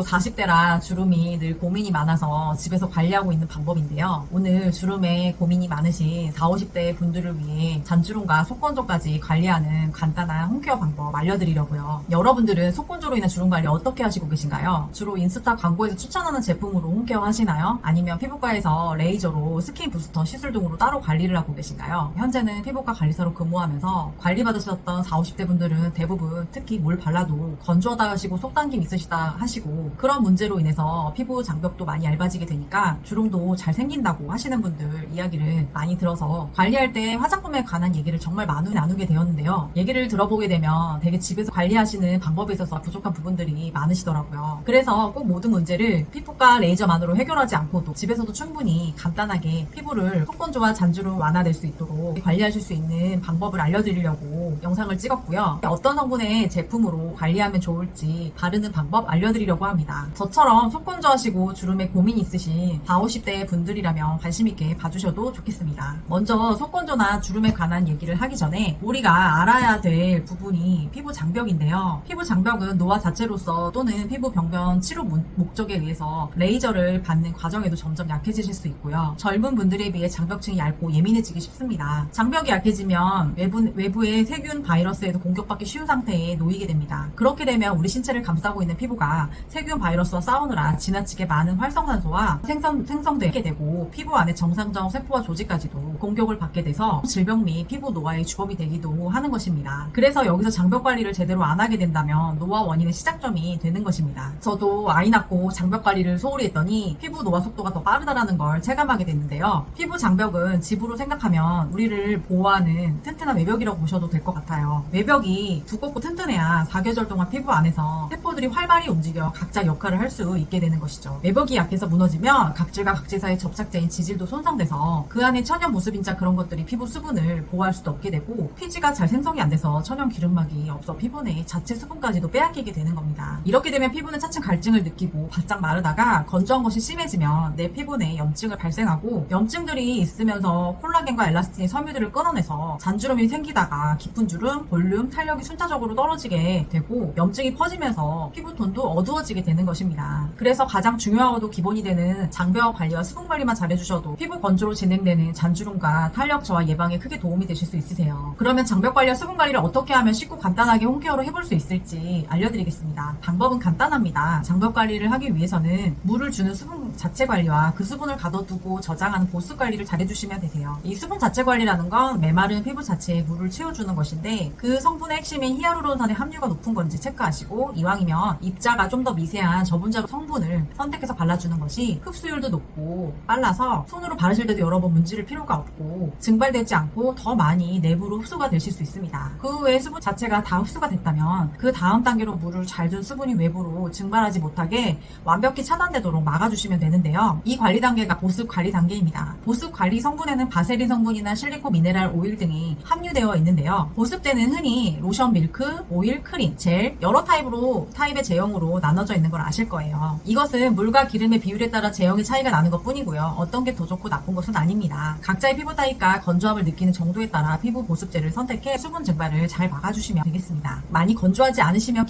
저도 40대라 주름이 늘 고민이 많아서 집에서 관리하고 있는 방법인데요. 오늘 주름에 고민이 많으신 40, 50대 분들을 위해 잔주름과 속건조까지 관리하는 간단한 홈케어 방법 알려드리려고요. 여러분들은 속건조로 인한 주름 관리 어떻게 하시고 계신가요? 주로 인스타 광고에서 추천하는 제품으로 홈케어 하시나요? 아니면 피부과에서 레이저로 스킨 부스터 시술 등으로 따로 관리를 하고 계신가요? 현재는 피부과 관리사로 근무하면서 관리받으셨던 40, 50대 분들은 대부분 특히 뭘 발라도 건조하다 하시고 속당김 있으시다 하시고 그런 문제로 인해서 피부 장벽도 많이 얇아지게 되니까 주름도 잘 생긴다고 하시는 분들 이야기를 많이 들어서 관리할 때 화장품에 관한 얘기를 정말 많이 나누게 되었는데요. 얘기를 들어보게 되면 되게 집에서 관리하시는 방법에 있어서 부족한 부분들이 많으시더라고요. 그래서 꼭 모든 문제를 피부과 레이저만으로 해결하지 않고도 집에서도 충분히 간단하게 피부를 속건조와 잔주름 완화될 수 있도록 관리하실 수 있는 방법을 알려드리려고 영상을 찍었고요. 어떤 성분의 제품으로 관리하면 좋을지 바르는 방법 알려드리려고 합니다. 저처럼 속건조하시고 주름에 고민이 있으신 40, 50대 분들이라면 관심있게 봐주셔도 좋겠습니다. 먼저 속건조나 주름에 관한 얘기를 하기 전에 우리가 알아야 될 부분이 피부 장벽인데요. 피부 장벽은 노화 자체로서 또는 피부 병변 치료 목적에 의해서 레이저를 받는 과정에도 점점 약해지실 수 있고요. 젊은 분들에 비해 장벽층이 얇고 예민해지기 쉽습니다. 장벽이 약해지면 외부의 세균, 바이러스에도 공격받기 쉬운 상태에 놓이게 됩니다. 그렇게 되면 우리 신체를 감싸고 있는 피부가 세균, 바이러스와 싸우느라 지나치게 많은 활성산소와 생성되게 되고 피부 안에 정상적 세포와 조직까지도 공격을 받게 돼서 질병 및 피부 노화의 주범이 되기도 하는 것입니다. 그래서 여기서 장벽 관리를 제대로 안 하게 된다면 노화 원인의 시작점이 되는 것입니다. 저도 아이 낳고 장벽 관리를 소홀히 했더니 피부 노화 속도가 더 빠르다라는 걸 체감하게 됐는데요. 피부 장벽은 집으로 생각하면 우리를 보호하는 튼튼한 외벽이라고 보셔도 될 것 같아요. 외벽이 두껍고 튼튼해야 사계절 동안 피부 안에서 세포들이 활발히 움직여 각자 역할을 할 수 있게 되는 것이죠. 외벽이 약해서 무너지면 각질과 각질 사이 접착제인 지질도 손상돼서 그 안에 천연 보습인자 그런 것들이 피부 수분을 보호할 수도 없게 되고 피지가 잘 생성이 안 돼서 천연 기름막이 없어 피부 내 자체 수분까지도 빼앗기게 되는 겁니다. 이렇게 되면 피부는 차츰 갈증을 느끼고 바짝 마르다가 건조한 것이 심해지면 내 피부 내에 염증을 발생하고 염증들이 있으면서 콜라겐과 엘라스틴의 섬유들을 끊어내서 잔주름이 생기다가 깊은 주름, 볼륨, 탄력이 순차적으로 떨어지게 되고 염증이 퍼지면서 피부톤도 어두워지게 되는 것입니다. 그래서 가장 중요하고도 기본이 되는 장벽 관리와 수분 관리만 잘해주셔도 피부 건조로 진행되는 잔주름과 탄력 저하 예방에 크게 도움이 되실 수 있으세요. 그러면 장벽 관리와 수분 관리를 어떻게 하면 쉽고 간단하게 홈케어로 해볼 수 있을지 알려드리겠습니다. 방법은 간단합니다. 장벽 관리를 하기 위해서는 물을 주는 수분 자체 관리와 그 수분을 가둬두고 저장하는 보습 관리를 잘해주시면 되세요. 이 수분 자체 관리라는 건 메마른 피부 자체에 물을 채워주는 것인데 그 성분의 핵심인 히알루론산의 함유가 높은 건지 체크하시고 이왕이면 입자가 좀 더 미세한 저분자 성분을 선택해서 발라주는 것이 흡수율도 높고 빨라서 손으로 바르실 때도 여러 번 문지를 필요가 없고 증발되지 않고 더 많이 내부로 흡수가 되실 수 있습니다. 그 후에 수분 자체가 다 흡수가 됐다면 그 다음 단계로 물을 잘 준 수분이 외부로 증발하지 못하게 완벽히 차단되도록 막아주시면 되는데요. 이 관리 단계가 보습 관리 단계입니다. 보습 관리 성분에는 바세린 성분이나 실리콘 미네랄 오일 등이 함유되어 있는데요. 보습 때는 흔히 로션, 밀크, 오일, 크림, 젤 여러 타입의 제형으로 나눠져 있는 걸 아실 거예요. 이것은 물과 기름의 비율에 따라 제형의 차이가 나는 것 뿐이고요. 어떤 게 더 좋고 나쁜 것은 아닙니다. 각자의 피부 타입과 건조함을 느끼는 정도에 따라 피부 보습제를 선택해 수분 증발을 잘 막아주시면 되겠습니다. 많이 건조하지 않으시면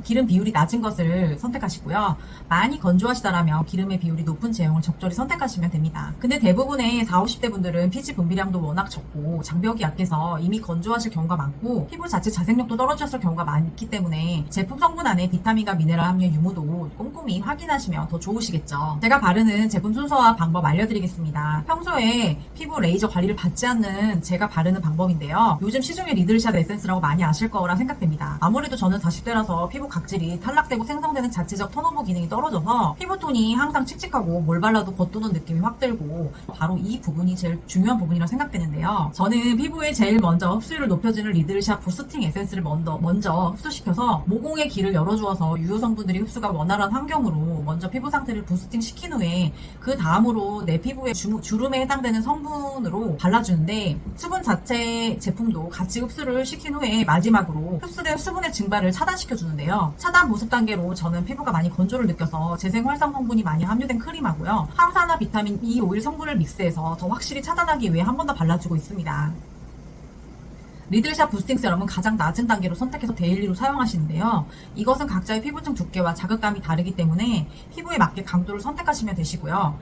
기름 비율이 낮은 것을 선택하시고요. 많이 건조하시다라면 기름의 비율이 높은 제형을 적절히 선택하시면 됩니다. 근데 대부분의 40, 50대 분들은 피지 분비량도 워낙 적고 장벽이 약해서 이미 건조하실 경우가 많고 피부 자체 자생력도 떨어졌을 경우가 많기 때문에 제품 성분 안에 비타민과 미네랄 함유 유무도 꼼꼼히 확인하시면 더 좋으시겠죠. 제가 바르는 제품 순서와 방법 알려드리겠습니다. 평소에 피부 레이저 관리를 받지 않는 제가 바르는 방법인데요. 요즘 시중에 리들샷 에센스라고 많이 아실 거라 생각됩니다. 아무래도 저는 40대라서 피부 각질이 탈락되고 생성되는 자체적 톤오버 기능이 떨어져서 피부톤이 항상 칙칙하고 뭘 발라도 겉도는 느낌이 확 들고 바로 이 부분이 제일 중요한 부분이라고 생각되는데요. 저는 피부에 제일 먼저 흡수율을 높여주는 리들샷 부스팅 에센스를 먼저 흡수시켜서 모공의 길을 열어주어서 유효 성분들이 흡수가 원활한 환경으로 먼저 피부 상태를 부스팅 시킨 후에 그 다음으로 내 피부에 주름에 해당되는 성분으로 발라주는데 수분 자체 제품도 같이 흡수를 시킨 후에 마지막으로 흡수된 수분의 증발을 차단시켜주는데요. 차단 보습 단계로 저는 피부가 많이 건조를 느껴서 재생 활성 성분이 많이 함유된 크림하고요. 항산화 비타민 E 오일 성분을 믹스해서 더 확실히 차단하기 위해 한 번 더 발라주고 있습니다. 리들샵 부스팅 세럼은 가장 낮은 단계로 선택해서 데일리로 사용하시는데요. 이것은 각자의 피부층 두께와 자극감이 다르기 때문에 피부에 맞게 강도를 선택하시면 되시고요.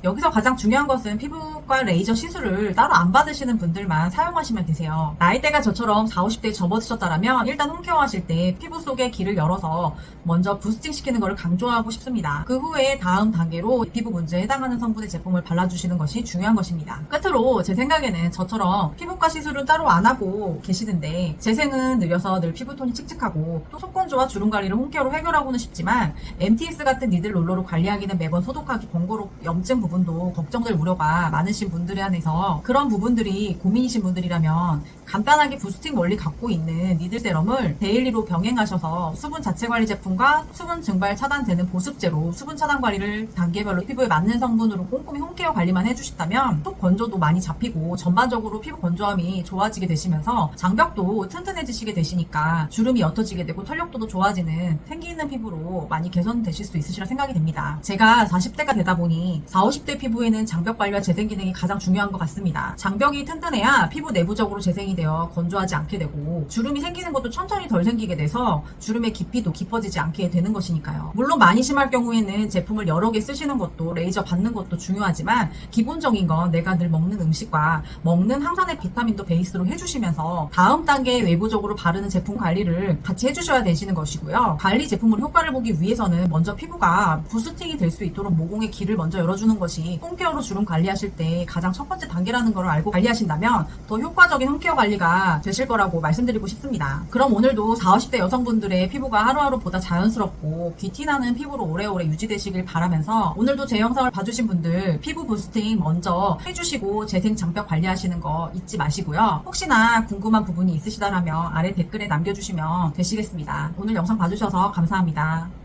여기서 가장 중요한 것은 피부과 레이저 시술을 따로 안 받으시는 분들만 사용하시면 되세요. 나이대가 저처럼 40, 50대에 접어드셨다면 일단 홈케어 하실 때 피부 속에 길을 열어서 먼저 부스팅 시키는 것을 강조하고 싶습니다. 그 후에 다음 단계로 피부 문제에 해당하는 성분의 제품을 발라주시는 것이 중요한 것입니다. 끝으로 제 생각에는 저처럼 피부과 시술은 따로 안 하고 계시는데 재생은 느려서 늘 피부톤이 칙칙하고 또 속건조와 주름 관리를 홈케어로 해결하고는 싶지만 MTS 같은 니들 롤러로 관리하기는 매번 소독하기 번거롭고 염증 부분도 걱정될 우려가 많으신 분들에 한해서 그런 부분들이 고민이신 분들이라면 간단하게 부스팅 원리 갖고 있는 니들 세럼을 데일리로 병행하셔서 수분 자체 관리 제품과 수분 증발 차단되는 보습제로 수분 차단 관리를 단계별로 피부에 맞는 성분으로 꼼꼼히 홈케어 관리만 해주신다면 속 건조도 많이 잡히고 전반적으로 피부 건조함이 좋아지게 되시면서 장벽도 튼튼해지시게 되시니까 주름이 옅어지게 되고 탄력도도 좋아지는 생기 있는 피부로 많이 개선되실 수 있으시라 생각이 됩니다. 제가 40대가 되다 보니 40, 50대 피부에는 장벽 관리와 재생 기능이 가장 중요한 것 같습니다. 장벽이 튼튼해야 피부 내부적으로 재생이 되어 건조하지 않게 되고 주름이 생기는 것도 천천히 덜 생기게 돼서 주름의 깊이도 깊어지지 않게 되는 것이니까요. 물론 많이 심할 경우에는 제품을 여러 개 쓰시는 것도 레이저 받는 것도 중요하지만 기본적인 건 내가 늘 먹는 음식과 먹는 항산화 비타민도 베이스로 해주시면서 다음 단계에 외부적으로 바르는 제품 관리를 같이 해주셔야 되시는 것이고요. 관리 제품으로 효과를 보기 위해서는 먼저 피부가 부스팅이 될 수 있도록 모공의 길을 먼저 열어주는 것이 홈케어로 주름 관리하실 때 가장 첫 번째 단계라는 걸 알고 관리하신다면 더 효과적인 홈케어 관리가 되실 거라고 말씀드리고 싶습니다. 그럼 오늘도 40, 50대 여성분들의 피부가 하루하루보다 자연스럽고 귀티나는 피부로 오래오래 유지되시길 바라면서 오늘도 제 영상을 봐주신 분들 피부 부스팅 먼저 해주시고 재생 장벽 관리하시는 거 잊지 마시고요. 혹시나 궁금한 부분이 있으시다면 아래 댓글에 남겨주시면 되시겠습니다. 오늘 영상 봐주셔서 감사합니다.